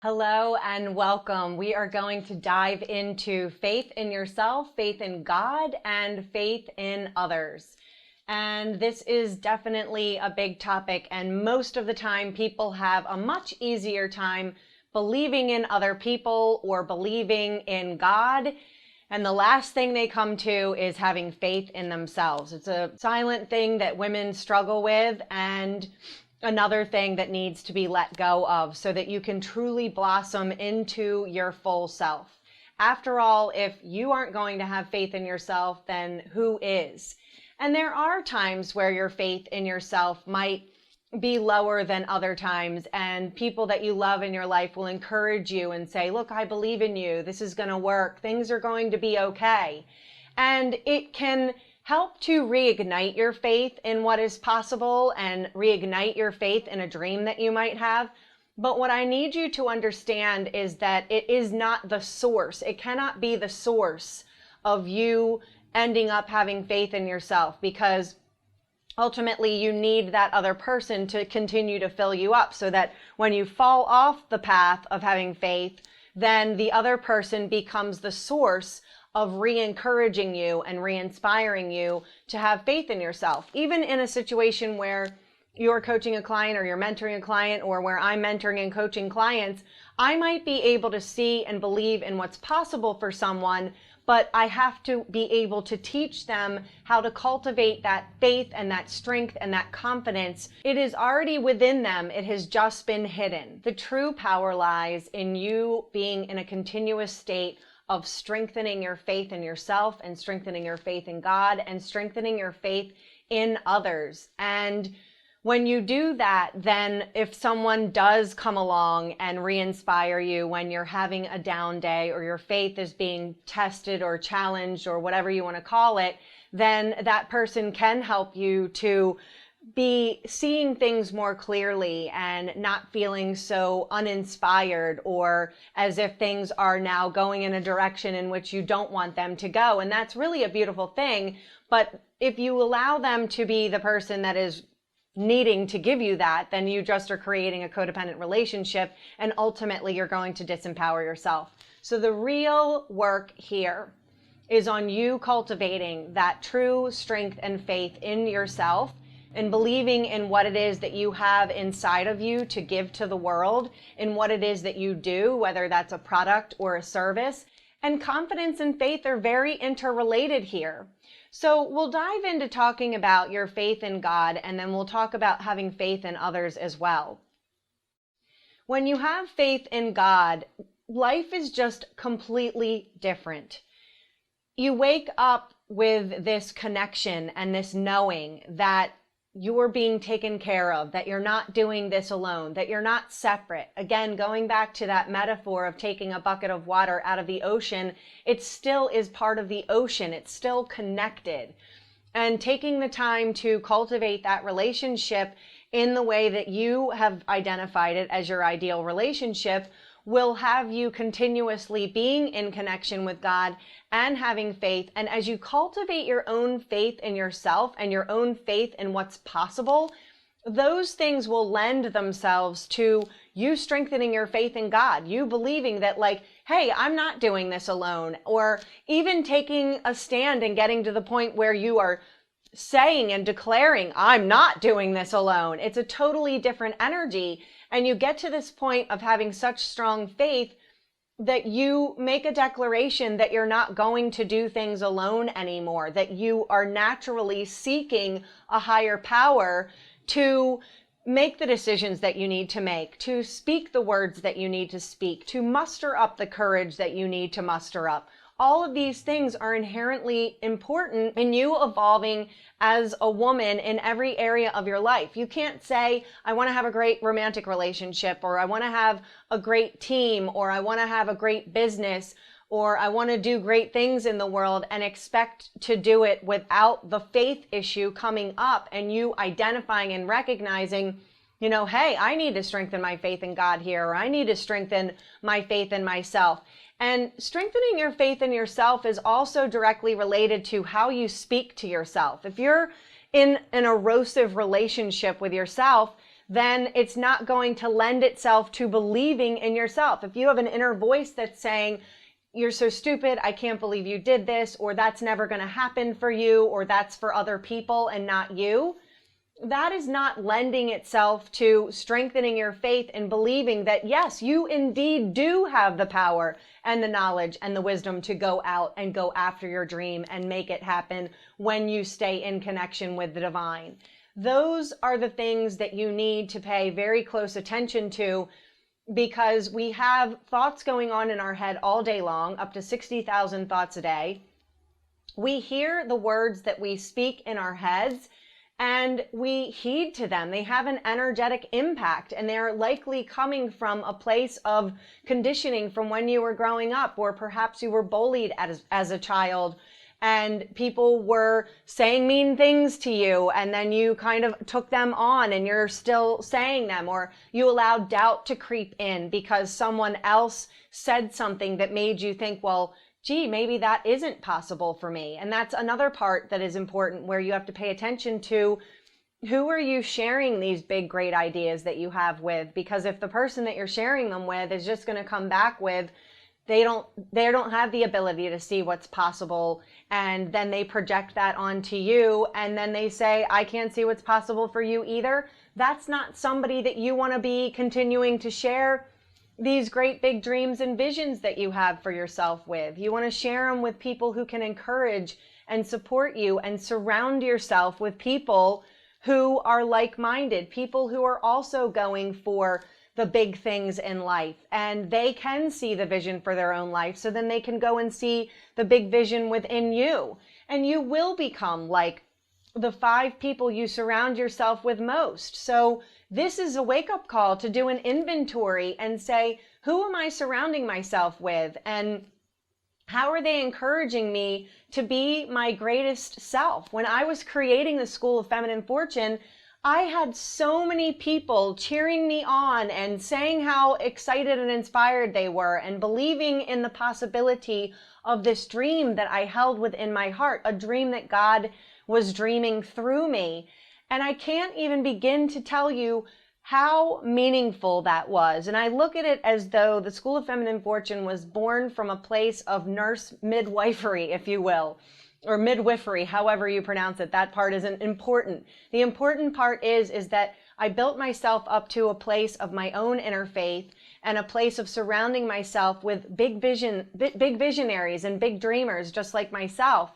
Hello and welcome. We are going to dive into faith in yourself, faith in God, and faith in others. And this is definitely a big topic, and most of the time people have a much easier time believing in other people or believing in God. And the last thing they come to is having faith in themselves. It's a silent thing that women struggle with, and another thing that needs to be let go of so that you can truly blossom into your full self. After all, if you aren't going to have faith in yourself, then who is? And there are times where your faith in yourself might be lower than other times, and people that you love in your life will encourage you and say, look, I believe in you. This is going to work. Things are going to be okay. And it can help to reignite your faith in what is possible and reignite your faith in a dream that you might have. But what I need you to understand is that it is not the source. It cannot be the source of you ending up having faith in yourself, because ultimately you need that other person to continue to fill you up, so that when you fall off the path of having faith, then the other person becomes the source of re-encouraging you and re-inspiring you to have faith in yourself. Even in a situation where you're coaching a client or you're mentoring a client, or where I'm mentoring and coaching clients, I might be able to see and believe in what's possible for someone, but I have to be able to teach them how to cultivate that faith and that strength and that confidence. It is already within them. It has just been hidden. The true power lies in you being in a continuous state of strengthening your faith in yourself, and strengthening your faith in God, and strengthening your faith in others. And when you do that, then if someone does come along and re-inspire you when you're having a down day, or your faith is being tested or challenged or whatever you want to call it, then that person can help you to be seeing things more clearly and not feeling so uninspired, or as if things are now going in a direction in which you don't want them to go. And that's really a beautiful thing. But if you allow them to be the person that is needing to give you that, then you just are creating a codependent relationship, and ultimately you're going to disempower yourself. So the real work here is on you cultivating that true strength and faith in yourself, and believing in what it is that you have inside of you to give to the world, in what it is that you do, whether that's a product or a service. And confidence and faith are very interrelated here. So we'll dive into talking about your faith in God, and then we'll talk about having faith in others as well. When you have faith in God, life is just completely different. You wake up with this connection and this knowing that you're being taken care of, that you're not doing this alone, that you're not separate. Again, going back to that metaphor of taking a bucket of water out of the ocean, it still is part of the ocean. It's still connected. And taking the time to cultivate that relationship in the way that you have identified it as your ideal relationship will have you continuously being in connection with God and having faith. And as you cultivate your own faith in yourself and your own faith in what's possible, those things will lend themselves to you strengthening your faith in God, you believing that, like, hey, I'm not doing this alone, or even taking a stand and getting to the point where you are saying and declaring, I'm not doing this alone. It's a totally different energy. And you get to this point of having such strong faith that you make a declaration that you're not going to do things alone anymore, that you are naturally seeking a higher power to make the decisions that you need to make, to speak the words that you need to speak, to muster up the courage that you need to muster up. All of these things are inherently important in you evolving as a woman in every area of your life. You can't say, I want to have a great romantic relationship, or I want to have a great team, or I want to have a great business, or I want to do great things in the world, and expect to do it without the faith issue coming up and you identifying and recognizing, you know, hey, I need to strengthen my faith in God here, or I need to strengthen my faith in myself. And strengthening your faith in yourself is also directly related to how you speak to yourself. If you're in an erosive relationship with yourself, then it's not going to lend itself to believing in yourself. If you have an inner voice that's saying, you're so stupid, I can't believe you did this, or that's never going to happen for you, or that's for other people and not you, that is not lending itself to strengthening your faith and believing that, yes, you indeed do have the power and the knowledge and the wisdom to go out and go after your dream and make it happen when you stay in connection with the divine. Those are the things that you need to pay very close attention to, because we have thoughts going on in our head all day long, up to 60,000 thoughts a day. We hear the words that we speak in our heads, and we heed to them. They have an energetic impact, and they're likely coming from a place of conditioning from when you were growing up, or perhaps you were bullied as a child, and people were saying mean things to you, and then you kind of took them on and you're still saying them, or you allowed doubt to creep in because someone else said something that made you think, well, gee, maybe that isn't possible for me. And that's another part that is important, where you have to pay attention to who are you sharing these big, great ideas that you have with? Because if the person that you're sharing them with is just going to come back with, they don't have the ability to see what's possible, and then they project that onto you, and then they say, I can't see what's possible for you either. That's not somebody that you want to be continuing to share these great big dreams and visions that you have for yourself with. You want to share them with people who can encourage and support you, and surround yourself with people who are like-minded, people who are also going for the big things in life, and they can see the vision for their own life, so then they can go and see the big vision within you. And you will become like the 5 people you surround yourself with most. So this is a wake-up call to do an inventory and say, who am I surrounding myself with? And how are they encouraging me to be my greatest self? When I was creating the School of Feminine Fortune, I had so many people cheering me on and saying how excited and inspired they were, and believing in the possibility of this dream that I held within my heart, a dream that God was dreaming through me. And I can't even begin to tell you how meaningful that was. And I look at it as though the School of Feminine Fortune was born from a place of nurse midwifery, if you will, or midwifery, however you pronounce it. That part isn't important. The important part is that I built myself up to a place of my own inner faith, and a place of surrounding myself with big visionaries and big dreamers just like myself.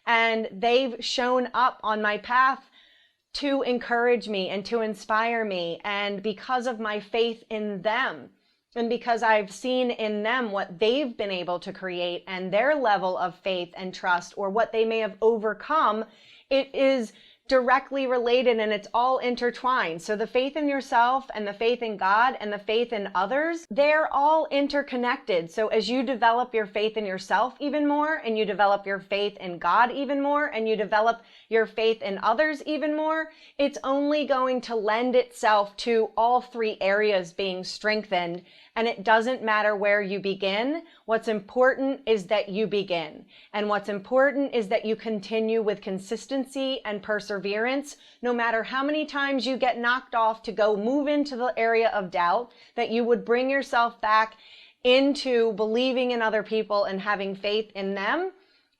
And they've shown up on my path to encourage me and to inspire me. And because of my faith in them, and because I've seen in them what they've been able to create and their level of faith and trust, or what they may have overcome, it is directly related, and it's all intertwined. So the faith in yourself and the faith in God and the faith in others, they're all interconnected. So as you develop your faith in yourself even more, and you develop your faith in God even more, and you develop your faith in others even more, it's only going to lend itself to all 3 areas being strengthened. And it doesn't matter where you begin. What's important is that you begin. And what's important is that you continue with consistency and perseverance, no matter how many times you get knocked off to go move into the area of doubt, that you would bring yourself back into believing in other people and having faith in them.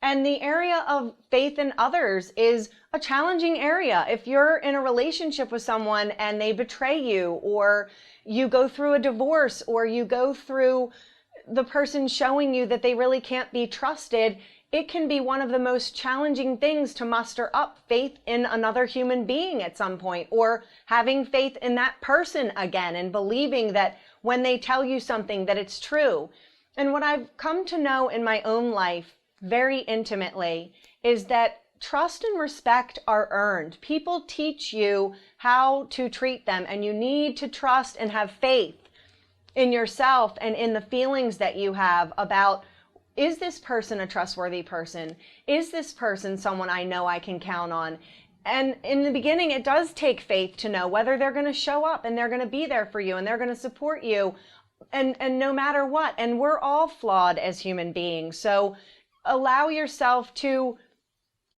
And the area of faith in others is a challenging area. If you're in a relationship with someone and they betray you, or you go through a divorce, or you go through the person showing you that they really can't be trusted, it can be one of the most challenging things to muster up faith in another human being at some point, or having faith in that person again and believing that when they tell you something that it's true. And what I've come to know in my own life very intimately is that trust and respect are earned. People teach you how to treat them, and you need to trust and have faith in yourself and in the feelings that you have about, is this person a trustworthy person? Is this person someone I know I can count on? And in the beginning, it does take faith to know whether they're going to show up and they're going to be there for you and they're going to support you, and no matter what. And we're all flawed as human beings. So allow yourself to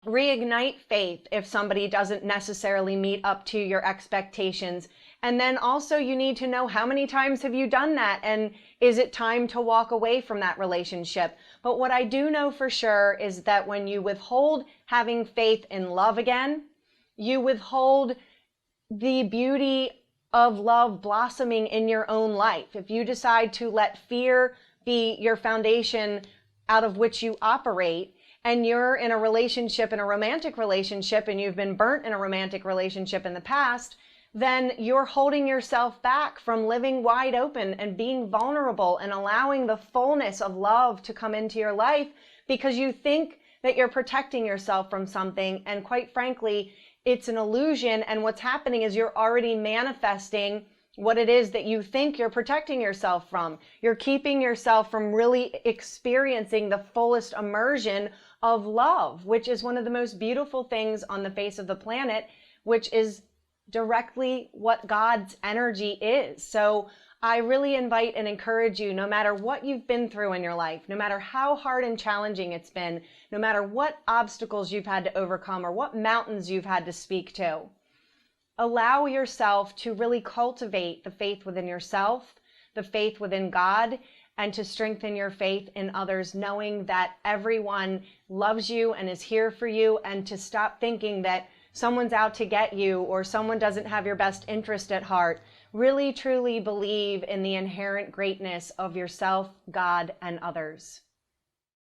reignite faith if somebody doesn't necessarily meet up to your expectations, And then also you need to know, how many times have you done that? And is it time to walk away from that relationship? But what I do know for sure is that when you withhold having faith in love again, you withhold the beauty of love blossoming in your own life. If you decide to let fear be your foundation out of which you operate, and you're in a relationship, in a romantic relationship, and you've been burnt in a romantic relationship in the past, then you're holding yourself back from living wide open and being vulnerable and allowing the fullness of love to come into your life, because you think that you're protecting yourself from something. And quite frankly, it's an illusion. And what's happening is you're already manifesting what it is that you think you're protecting yourself from. You're keeping yourself from really experiencing the fullest immersion of love, which is one of the most beautiful things on the face of the planet, which is directly what God's energy is. So I really invite and encourage you, no matter what you've been through in your life, no matter how hard and challenging it's been, no matter what obstacles you've had to overcome or what mountains you've had to speak to, allow yourself to really cultivate the faith within yourself, the faith within God, and to strengthen your faith in others, knowing that everyone loves you and is here for you, and to stop thinking that someone's out to get you or someone doesn't have your best interest at heart. Really, truly believe in the inherent greatness of yourself, God, and others.